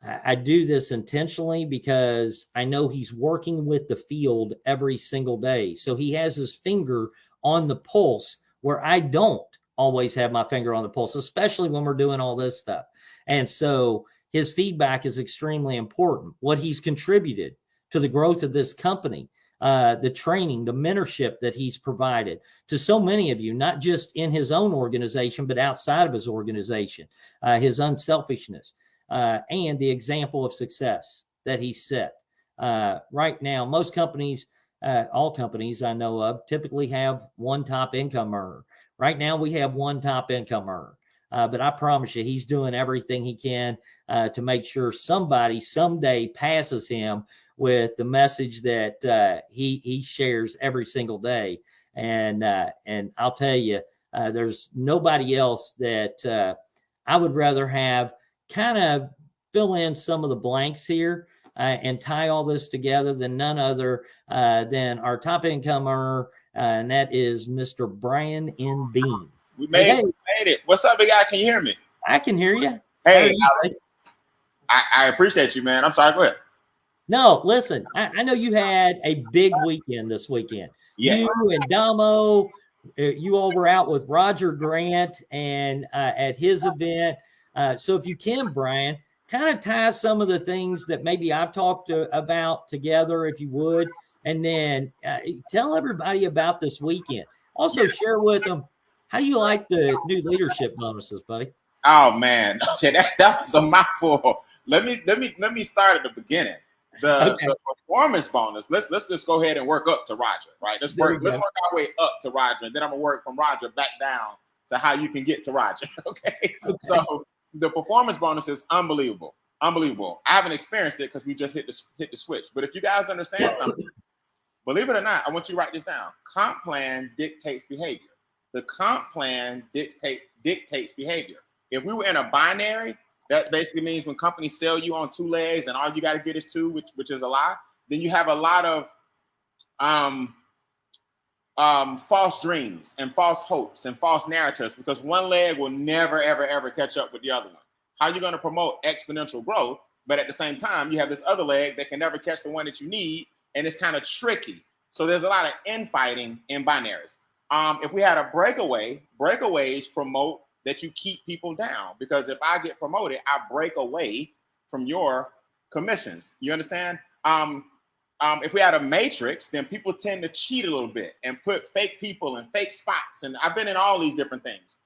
I do this intentionally because I know he's working with the field every single day. So he has his finger on the pulse where I don't always have my finger on the pulse, especially when we're doing all this stuff. And so his feedback is extremely important. What he's contributed to the growth of this company, the training, the mentorship that he's provided to so many of you, not just in his own organization, but outside of his organization, his unselfishness. And the example of success that he set. Right now, most companies, all companies I know of, typically have one top income earner. Right now, we have one top income earner. But I promise you, he's doing everything he can to make sure somebody someday passes him with the message that he shares every single day. And I'll tell you, there's nobody else that I would rather have kind of fill in some of the blanks here and tie all this together than none other than our top income earner, and that is Mr. Brian N. Bean. We made it. What's up, big guy? Can you hear me? I can hear you. Hey, I appreciate you, man. I'm sorry. Go ahead. No, listen, I know you had a big weekend this weekend. Yeah. You and Damo, you all were out with Roger Grant and at his event. So if you can, Brian, kind of tie some of the things that maybe I've talked about together, if you would, and then tell everybody about this weekend. Also share with them, how do you like the new leadership bonuses, buddy? Oh man, okay, that was a mouthful. Let me start at the beginning. The performance bonus. Let's just go ahead and work up to Roger, right? Let's work our way up to Roger, and then I'm gonna work from Roger back down to how you can get to Roger. Okay. So the performance bonus is unbelievable. I haven't experienced it because we just hit the switch. But if you guys understand something, believe it or not, I want you to write this down. Comp plan dictates behavior. The comp plan dictates behavior. If we were in a binary, that basically means when companies sell you on two legs and all you got to get is two, which is a lie, then you have a lot of false dreams and false hopes and false narratives, because one leg will never, ever, ever catch up with the other one. How are you going to promote exponential growth, but at the same time, you have this other leg that can never catch the one that you need, and it's kind of tricky. So there's a lot of infighting in binaries. If we had a breakaways promote that you keep people down, because if I get promoted, I break away from your commissions. You understand? If we had a matrix, then people tend to cheat a little bit and put fake people in fake spots. And I've been in all these different things.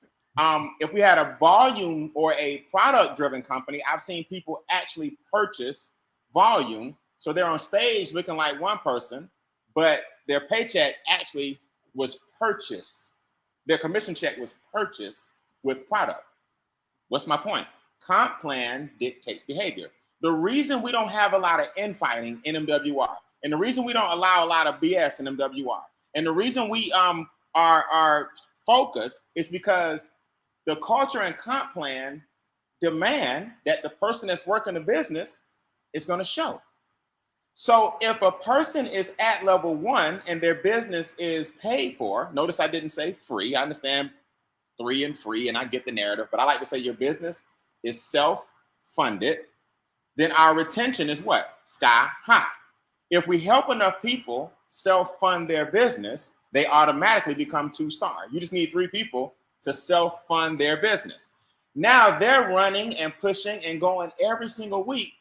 If we had a volume or a product-driven company, I've seen people actually purchase volume. So they're on stage looking like one person, but their paycheck actually was purchased. Their commission check was purchased with product. What's my point? Comp plan dictates behavior. The reason we don't have a lot of infighting in MWR, and the reason we don't allow a lot of BS in MWR, and the reason we are focused is because the culture and comp plan demand that the person that's working the business is going to show. So if a person is at level 1 and their business is paid for, notice I didn't say free. I understand 3 and free, and I get the narrative, but I like to say your business is self-funded, then our retention is what? Sky high. If we help enough people self-fund their business, they automatically become 2-star. You just need 3 people to self-fund their business. Now they're running and pushing and going every single week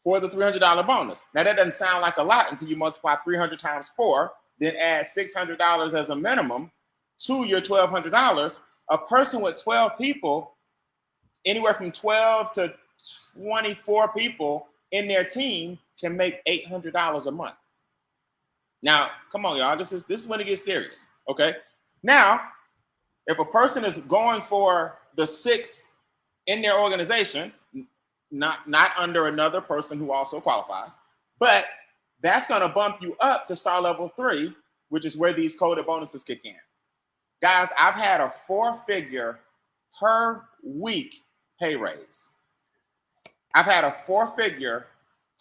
for the $300 bonus. Now that doesn't sound like a lot until you multiply 300 times 4, then add $600 as a minimum to your $1,200. A person with 12 people, anywhere from 12 to 24 people in their team, can make $800 a month. Now, come on, y'all. This is when it gets serious. Okay. Now, if a person is going for the 6 in their organization, not under another person who also qualifies, but that's going to bump you up to star level 3, which is where these coded bonuses kick in. Guys, I've had a 4-figure per week pay raise. I've had a 4-figure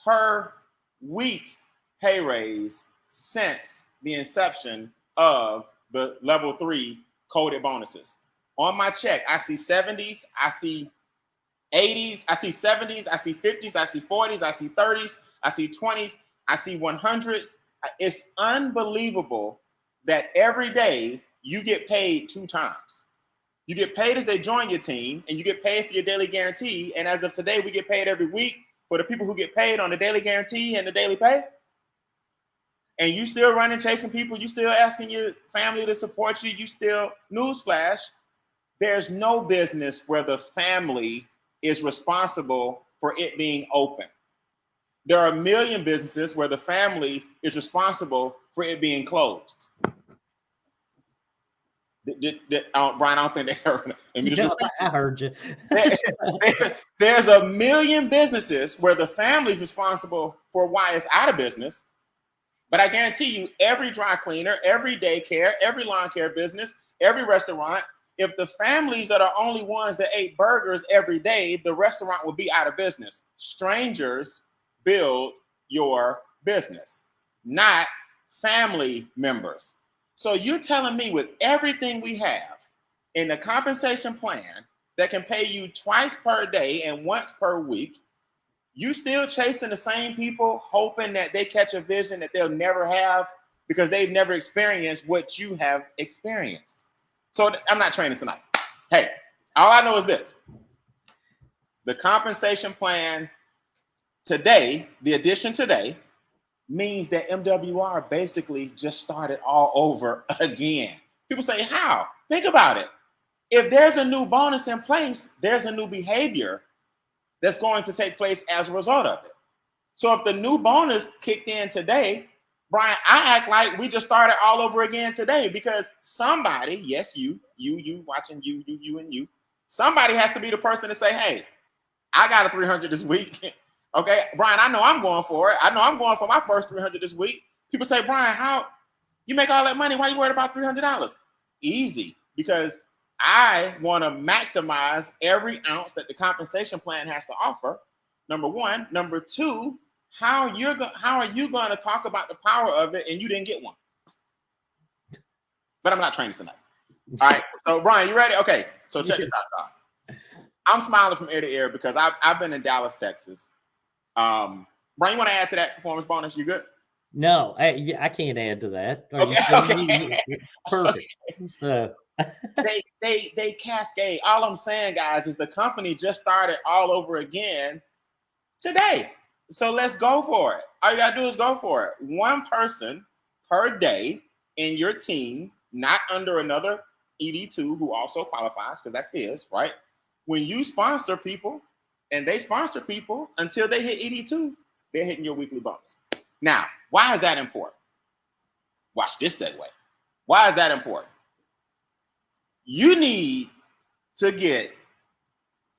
per week pay raise since the inception of the level 3 coded bonuses. On my check, I see 70s, I see 80s, I see 70s, I see 50s, I see 40s, I see 30s, I see 20s, I see 100s. It's unbelievable that every day you get paid 2 times. You get paid as they join your team, and you get paid for your daily guarantee. And as of today, we get paid every week for the people who get paid on the daily guarantee and the daily pay. And you still running, chasing people. You still asking your family to support you. You still, newsflash, there's no business where the family is responsible for it being open. There are a million businesses where the family is responsible for it being closed. Brian, I don't think they heard me. No, I heard you. There's a million businesses where the family is responsible for why it's out of business. But I guarantee you, every dry cleaner, every daycare, every lawn care business, every restaurant, if the families are the only ones that ate burgers every day, the restaurant will be out of business. Strangers build your business, not family members. So you're telling me with everything we have in the compensation plan that can pay you twice per day and once per week, you still chasing the same people, hoping that they catch a vision that they'll never have because they've never experienced what you have experienced. So I'm not training tonight. Hey, all I know is this. The compensation plan today, the addition today, means that MWR basically just started all over again. People say, how? Think about it. If there's a new bonus in place, there's a new behavior that's going to take place as a result of it. So if the new bonus kicked in today, Brian, I act like we just started all over again today because somebody, yes, you watching you and you, somebody has to be the person to say, hey, I got a 300 this week. Okay, Brian, I know I'm going for it. I know I'm going for my first 300 this week. People say, Brian, how you make all that money? Why you worried about $300? Easy, because I want to maximize every ounce that the compensation plan has to offer. Number one. Number two, how are you going to talk about the power of it and you didn't get one? But I'm not training tonight. All right. So Brian, you ready? Okay. So check this out, dog. I'm smiling from ear to ear because I've been in Dallas, Texas. Brian, you want to add to that performance bonus? You good? No, I can't add to that. Okay. Perfect. So. They cascade. All I'm saying, guys, is the company just started all over again today. So let's go for it. All you gotta do is go for it. One person per day in your team, not under another ED2 who also qualifies, because that's his, right? When you sponsor people and they sponsor people until they hit ED2, they're hitting your weekly bonus. Now, why is that important? Watch this segue. Why is that important? You need to get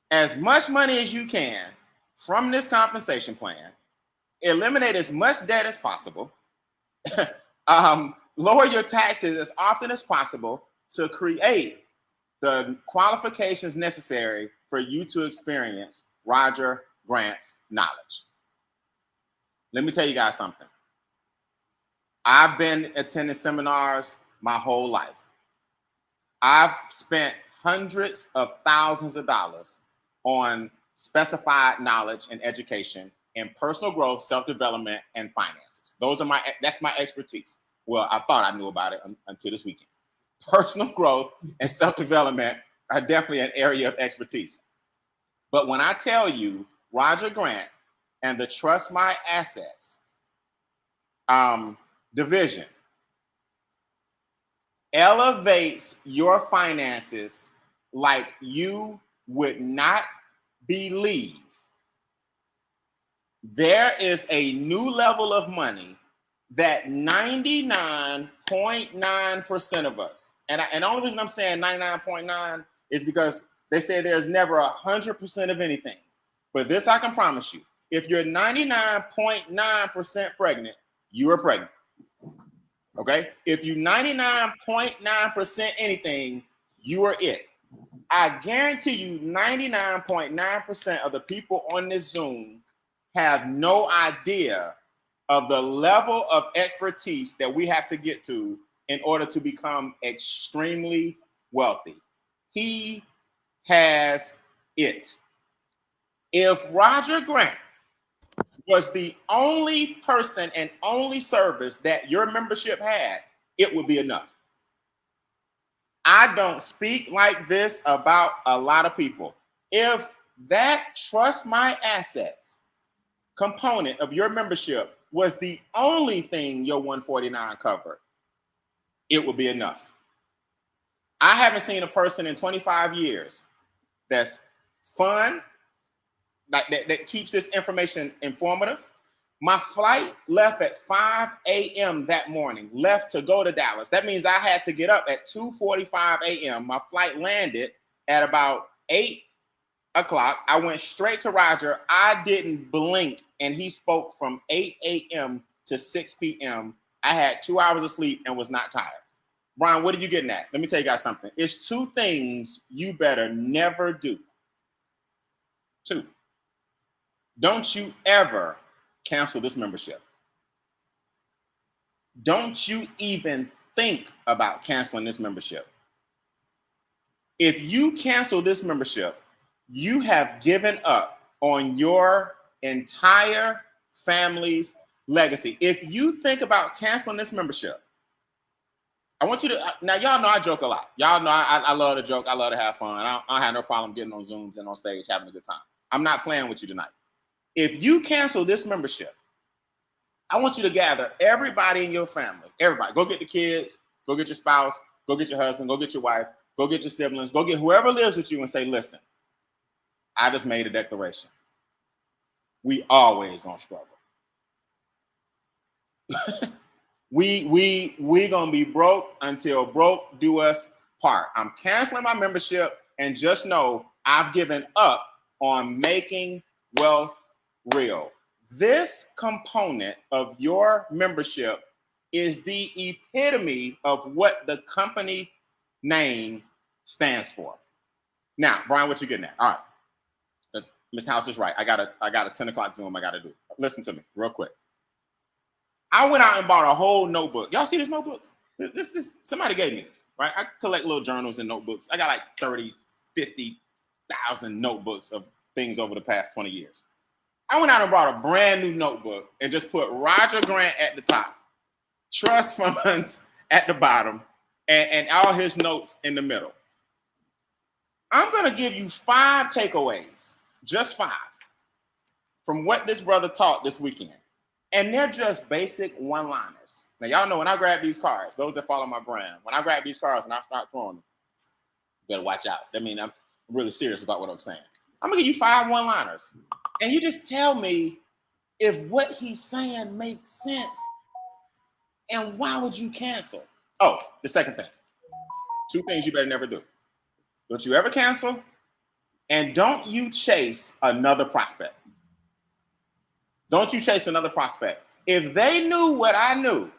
as much money as you can from this compensation plan, eliminate as much debt as possible, lower your taxes as often as possible to create the qualifications necessary for you to experience Roger Grant's knowledge. Let me tell you guys something. I've been attending seminars my whole life. I've spent hundreds of thousands of dollars on specified knowledge and education in personal growth, self-development, and finances. That's my expertise. Well, I thought I knew about it until this weekend. Personal growth and self-development are definitely an area of expertise. But when I tell you Roger Grant and the Trust My Assets division elevates your finances like you would not believe. There is a new level of money that 99.9% of us, and the only reason I'm saying 99.9 is because they say there's never 100% of anything. But this I can promise you. If you're 99.9% pregnant, you are pregnant. Okay? If you 99.9% anything, you are it. I guarantee you 99.9% of the people on this Zoom have no idea of the level of expertise that we have to get to in order to become extremely wealthy. He has it. If Roger Grant was the only person and only service that your membership had, it would be enough. I don't speak like this about a lot of people. If that trust my assets component of your membership was the only thing your 149 covered, it would be enough. I haven't seen a person in 25 years that's fun, that keeps this information informative. My flight left at 5 a.m. that morning, left to go to Dallas. That means I had to get up at 2:45 a.m. My flight landed at about 8 o'clock. I went straight to Roger. I didn't blink, and he spoke from 8 a.m. to 6 p.m. I had 2 hours of sleep and was not tired. Brian, what are you getting at? Let me tell you guys something. It's 2 things you better never do. 2. Don't you ever cancel this membership. Don't you even think about canceling this membership. If you cancel this membership, you have given up on your entire family's legacy. If you think about canceling this membership, I want you to, now y'all know I joke a lot. Y'all know I love to joke. I love to have fun. I don't have no problem getting on Zooms and on stage having a good time. I'm not playing with you tonight. If you cancel this membership, I want you to gather everybody in your family. Everybody. Go get the kids. Go get your spouse. Go get your husband. Go get your wife. Go get your siblings. Go get whoever lives with you and say, listen, I just made a declaration. We always gonna struggle. we gonna be broke until broke do us part. I'm canceling my membership, and just know I've given up on making wealth real. This component of your membership is the epitome of what the company name stands for. Now, Brian, what you getting at? All right. Ms. House is right. I got a 10 o'clock Zoom I got to do. Listen to me real quick. I went out and bought a whole notebook. Y'all see this notebook? This somebody gave me this, right? I collect little journals and notebooks. I got like 30, 50,000 notebooks of things over the past 20 years. I went out and bought a brand new notebook and just put Roger Grant at the top, trust funds at the bottom, and all his notes in the middle. I'm going to give you 5 takeaways, just 5, from what this brother taught this weekend. And they're just basic one-liners. Now, y'all know when I grab these cards, those that follow my brand, when I grab these cards and I start throwing them, you better watch out. I mean, I'm really serious about what I'm saying. I'm going to give you 5 one-liners. And you just tell me if what he's saying makes sense and why would you cancel? Oh, the second thing. 2 things you better never do. Don't you ever cancel, and don't you chase another prospect. Don't you chase another prospect. If they knew what I knew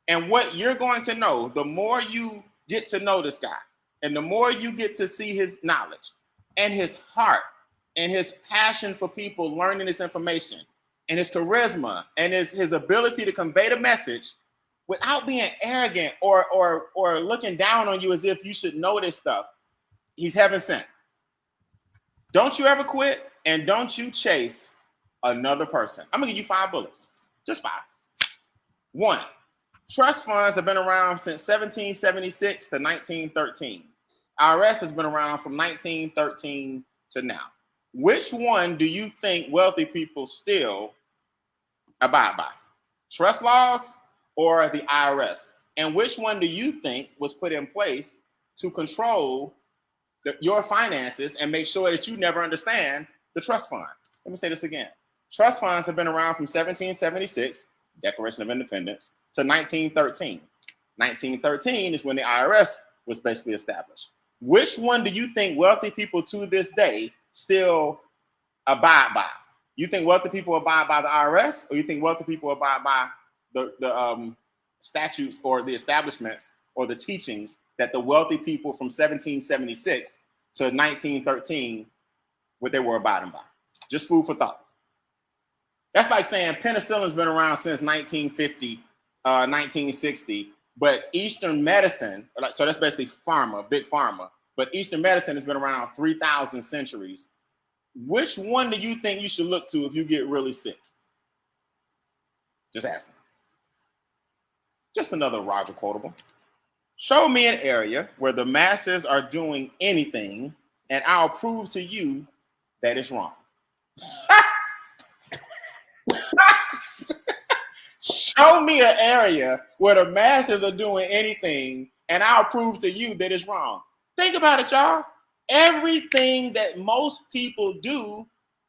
and what you're going to know, the more you get to know this guy and the more you get to see his knowledge and his heart and his passion for people learning this information and his charisma and his ability to convey the message without being arrogant or looking down on you as if you should know this stuff, he's heaven sent. Don't you ever quit, and don't you chase another person. I'm gonna give you 5 bullets, just 5. 1, trust funds have been around since 1776 to 1913. IRS has been around from 1913 to now. Which one do you think wealthy people still abide by? Trust laws or the IRS? And which one do you think was put in place to control your finances and make sure that you never understand the trust fund? Let me say this again. Trust funds have been around from 1776, Declaration of Independence, to 1913. 1913 is when the IRS was basically established. Which one do you think wealthy people to this day still abide by? You think wealthy people abide by the IRS, or you think wealthy people abide by the statutes or the establishments or the teachings that the wealthy people from 1776 to 1913, what they were abiding by? Just food for thought. That's like saying penicillin's been around since 1950, 1960, but Eastern medicine, so that's basically pharma, big pharma, but Eastern medicine has been around 3,000 centuries. which one do you think you should look to if you get really sick? Just asking. Just another Roger quotable. Show me an area where the masses are doing anything, and I'll prove to you that it's wrong. Show me an area where the masses are doing anything, and I'll prove to you that it's wrong. Think about it, y'all. Everything that most people do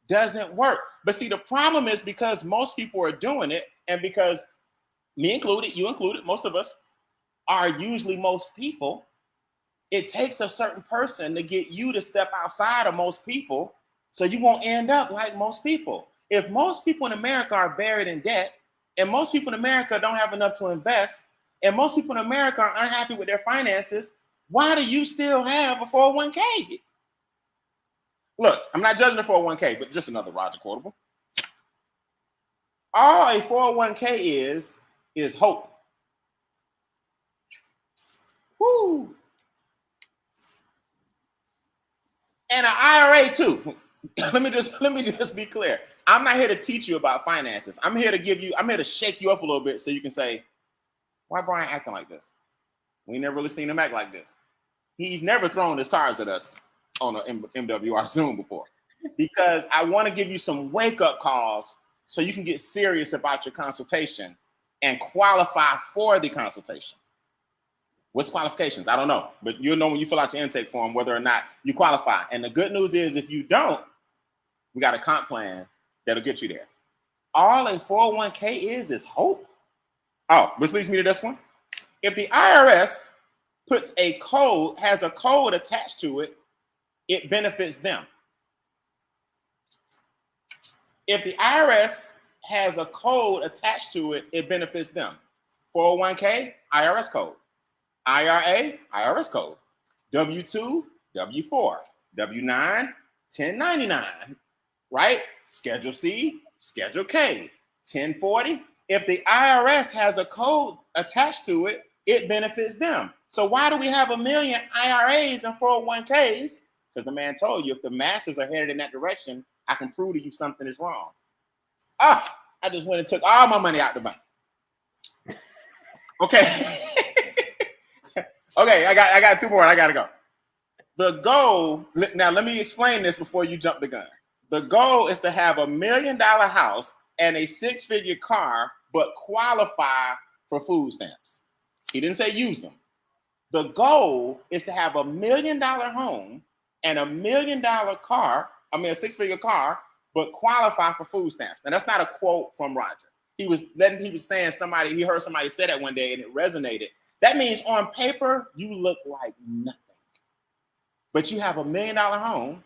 doesn't work. But see, the problem is because most people are doing it, and because me included, you included, most of us are usually most people, it takes a certain person to get you to step outside of most people so you won't end up like most people. If most people in America are buried in debt, and most people in America don't have enough to invest, and most people in America are unhappy with their finances, why do you still have a 401k? Look, I'm not judging the 401k, but just another Roger quotable. All a 401k is hope. Woo! And an IRA too. let me just be clear. I'm not here to teach you about finances. I'm here to shake you up a little bit so you can say, why Brian acting like this? We never really seen him act like this. He's never thrown his cards at us on an MWR Zoom before. Because I want to give you some wake-up calls so you can get serious about your consultation and qualify for the consultation. What's qualifications? I don't know, but you'll know when you fill out your intake form whether or not you qualify. And the good news is if you don't, we got a comp plan that'll get you there. All a 401k is hope. Oh, which leads me to this one. If the IRS has a code attached to it, it benefits them. If the IRS has a code attached to it, it benefits them. 401k, IRS code. IRA, IRS code. W-2, W-4. W-9, 1099. Right? Schedule C, Schedule K. 1040. If the IRS has a code attached to it, it benefits them. So why do we have a million IRAs and 401ks? Because the man told you if the masses are headed in that direction, I can prove to you something is wrong. I just went and took all my money out the bank. Okay. Okay, I got two more and I gotta go. The goal, now let me explain this before you jump the gun. The goal is to have $1 million house and a 6-figure car, but qualify for food stamps. He didn't say use them. The goal is to have $1 million home and $1 million car, a 6-figure car, but qualify for food stamps. And that's not a quote from Roger. He was saying he heard somebody say that one day and it resonated. That means on paper, you look like nothing. But you have $1 million home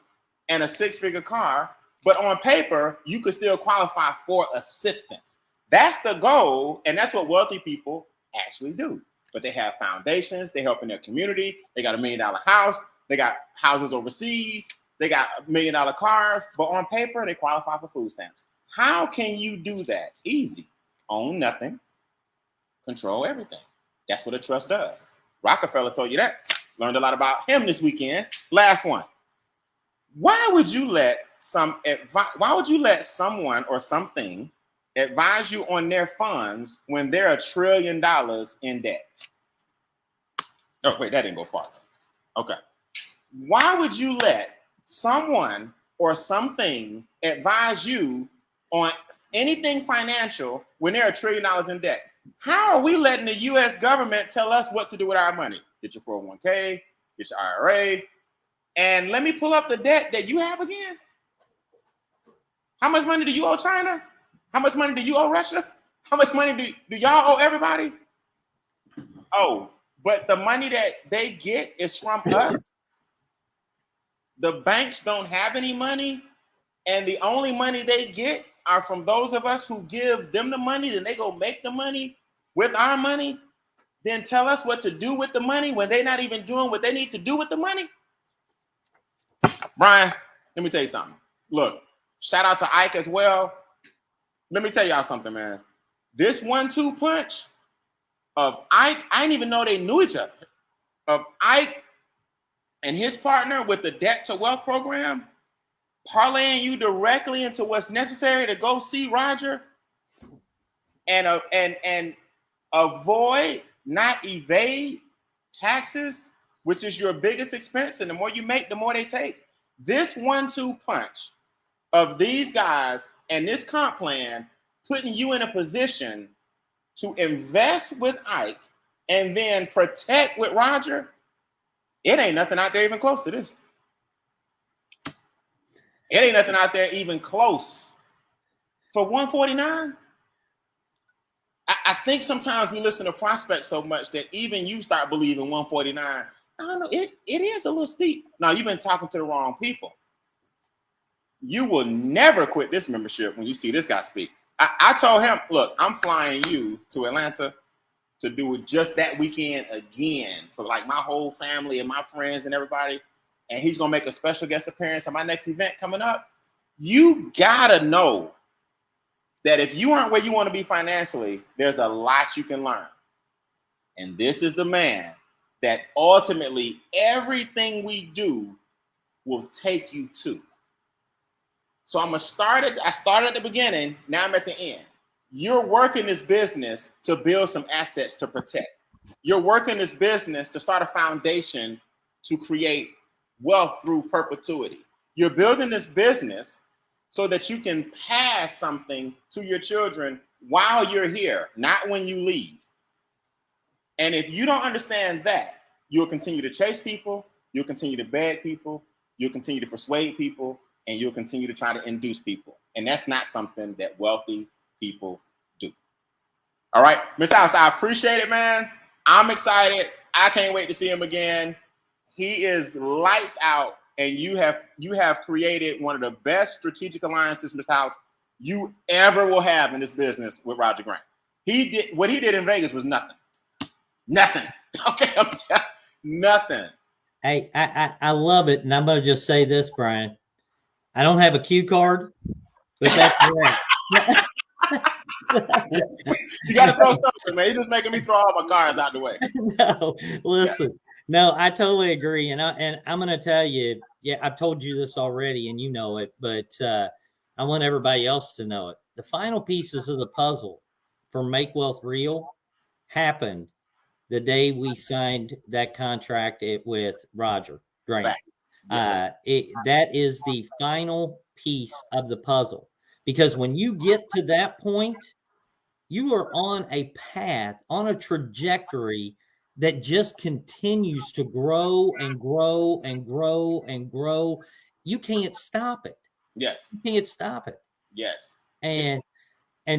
and a 6-figure car, but on paper, you could still qualify for assistance. That's the goal, and that's what wealthy people actually do. But they have foundations, they help in their community, they got $1 million house, they got houses overseas, they got $1 million cars, but on paper, they qualify for food stamps. How can you do that? Easy. Own nothing, control everything. That's what a trust does. Rockefeller told you that. Learned a lot about him this weekend. Last one. Why would you let someone or something advise you on their funds when they're $1 trillion in debt? Oh, wait, that didn't go far. Okay. Why would you let someone or something advise you on anything financial when they're $1 trillion in debt? How are we letting the U.S. government tell us what to do with our money? Get your 401k, get your IRA, and let me pull up the debt that you have again. How much money do you owe China? How much money do you owe Russia? How much money do y'all owe everybody? Oh, but the money that they get is from us. The banks don't have any money, and the only money they get are from those of us who give them the money, then they go make the money with our money, then tell us what to do with the money when they're not even doing what they need to do with the money. Brian, let me tell you something. Look, shout out to Ike as well. Let me tell y'all something, man. This 1-2 punch of Ike, I didn't even know they knew each other. Of Ike and his partner with the Debt to Wealth program, parlaying you directly into what's necessary to go see Roger and avoid, not evade taxes, which is your biggest expense. And the more you make, the more they take. This 1-2 punch of these guys and this comp plan putting you in a position to invest with Ike and then protect with Roger, it ain't nothing out there even close to this. It ain't nothing out there even close. For 149, I think sometimes we listen to prospects so much that even you start believing 149. I don't know, it is a little steep. Now, you've been talking to the wrong people. You will never quit this membership when you see this guy speak. I told him, look, I'm flying you to Atlanta to do it just that weekend again for like my whole family and my friends and everybody. And he's going to make a special guest appearance on my next event coming up. You got to know that if you aren't where you want to be financially, there's a lot you can learn. And this is the man that ultimately everything we do will take you to. So I started at the beginning, now I'm at the end. You're working this business to build some assets to protect. You're working this business to start a foundation to create wealth through perpetuity. You're building this business so that you can pass something to your children while you're here, not when you leave. And if you don't understand that, you'll continue to chase people, you'll continue to beg people, you'll continue to persuade people, and you'll continue to try to induce people. And that's not something that wealthy people do. All right, Mr. House, I appreciate it, man. I'm excited. I can't wait to see him again. He is lights out, and you have created one of the best strategic alliances, Mr. House, you ever will have in this business with Roger Grant. What he did in Vegas was nothing. Nothing. Okay, I'm telling you, nothing. Hey, I love it, and I'm going to just say this, Brian. I don't have a cue card, but that's right. You got to throw something, man. He's just making me throw all my cards out the way. No, listen. No, I totally agree, and I'm going to tell you. Yeah, I've told you this already, and you know it, but I want everybody else to know it. The final pieces of the puzzle for Make Wealth Real happened the day we signed that contract with Roger Grant. That is the final piece of the puzzle, because when you get to that point, you are on a path, on a trajectory that just continues to grow and grow and grow and grow. You can't stop it. Yes. You can't stop it. Yes. And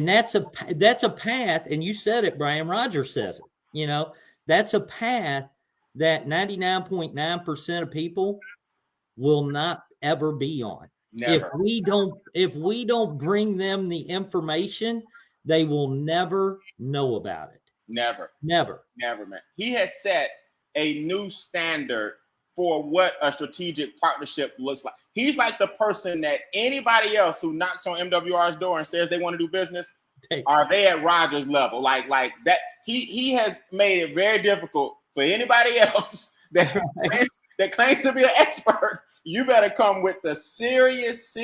that's a path, and you said it, Brian. Roger says it. You know, that's a path that 99.9% of people will not ever be on. Never. If we don't bring them the information, they will never know about it. Never, man. He has set a new standard for what a strategic partnership looks like. He's like the person that anybody else who knocks on MWR's door and says they want to do business, are they at Roger's level? Like that. He has made it very difficult for anybody else that claims to be an expert. You better come with the serious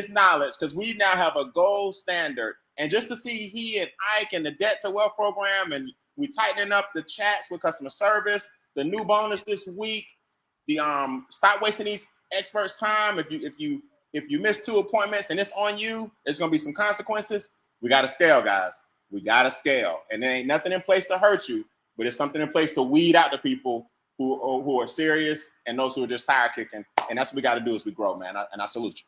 knowledge, because we now have a gold standard. And just to see he and Ike and the Debt to Wealth program, and we tightening up the chats with customer service, the new bonus this week, the stop wasting these experts' time. If you miss 2 appointments and it's on you, there's gonna be some consequences. We gotta scale, guys. We gotta scale. And there ain't nothing in place to hurt you, but it's something in place to weed out the people who are serious and those who are just tire kicking. And that's what we got to do as we grow, man. And I salute you.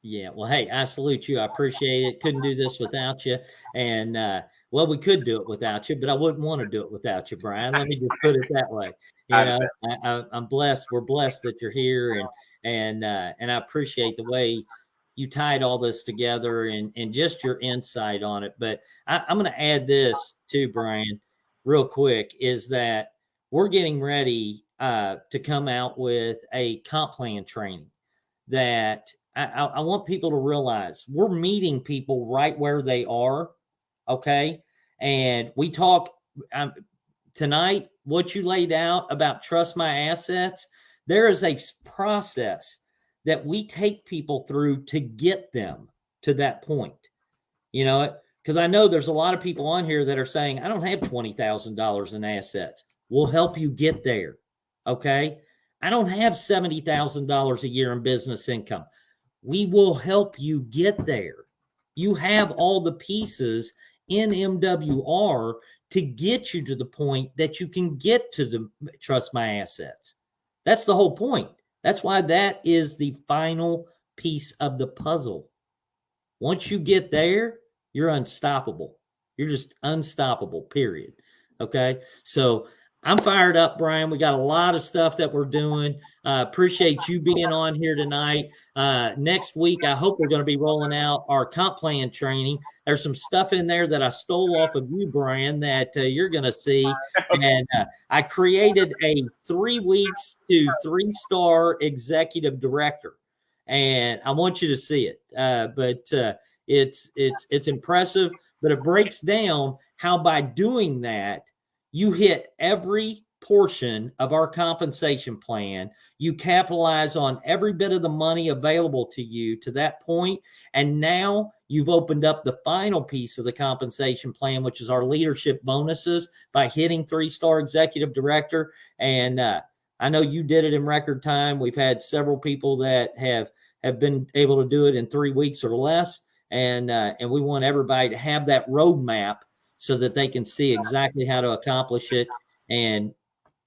Yeah. Well, hey, I salute you. I appreciate it. Couldn't do this without you. And well, we could do it without you, but I wouldn't want to do it without you, Brian. Let me just put it that way. You know, I'm blessed. We're blessed that you're here, and I appreciate the way you tied all this together and just your insight on it. But I'm going to add this too, Brian, real quick, is that we're getting ready to come out with a comp plan training that I want people to realize we're meeting people right where they are. Okay. And we talk tonight, what you laid out about trust my assets. There is a process that we take people through to get them to that point. You know, because I know there's a lot of people on here that are saying, I don't have $20,000 in assets. We'll help you get there. Okay. I don't have $70,000 a year in business income. We will help you get there. You have all the pieces in MWR to get you to the point that you can get to the trust my assets. That's the whole point. That's why that is the final piece of the puzzle. Once you get there, you're unstoppable. You're just unstoppable, period. Okay. So I'm fired up, Brian. We got a lot of stuff that we're doing. Appreciate you being on here tonight. Next week, I hope we're going to be rolling out our comp plan training. There's some stuff in there that I stole off of you, Brian, that you're going to see. Okay. And I created a 3 weeks to 3-star executive director. And I want you to see it. It's impressive, but it breaks down how by doing that, you hit every portion of our compensation plan. You capitalize on every bit of the money available to you to that point. And now you've opened up the final piece of the compensation plan, which is our leadership bonuses by hitting 3-star executive director. And I know you did it in record time. We've had several people that have been able to do it in 3 weeks or less. And we want everybody to have that roadmap so that they can see exactly how to accomplish it. And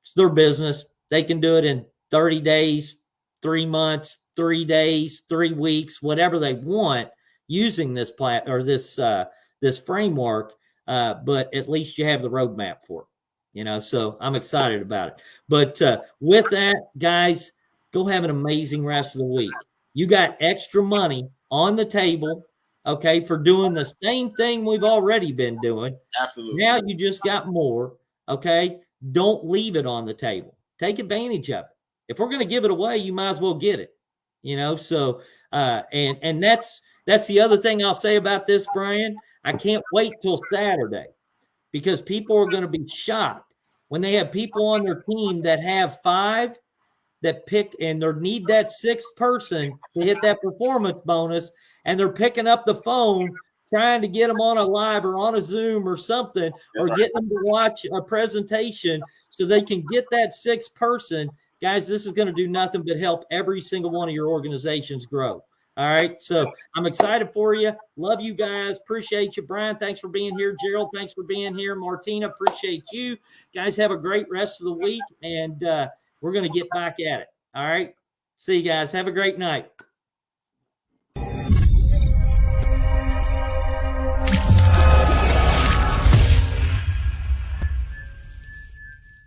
it's their business. They can do it in 30 days, 3 months, 3 days, 3 weeks, whatever they want using this this framework. But at least you have the roadmap for it. So I'm excited about it. But with that, guys, go have an amazing rest of the week. You got extra money on the table, okay, for doing the same thing we've already been doing. Absolutely. Now you just got more, okay? Don't leave it on the table. Take advantage of it. If we're going to give it away, you might as well get it. So and that's the other thing I'll say about this, Brian. I can't wait till Saturday because people are going to be shocked when they have people on their team that have 5 that pick and they need that 6th person to hit that performance bonus, and they're picking up the phone trying to get them on a live or on a Zoom or something, or getting them to watch a presentation so they can get that 6th person. Guys, this is going to do nothing but help every single one of your organizations grow. All right. So I'm excited for you. Love you guys. Appreciate you. Brian, thanks for being here. Gerald, thanks for being here. Martina, appreciate you. Guys, have a great rest of the week. And we're going to get back at it. All right. See you guys. Have a great night.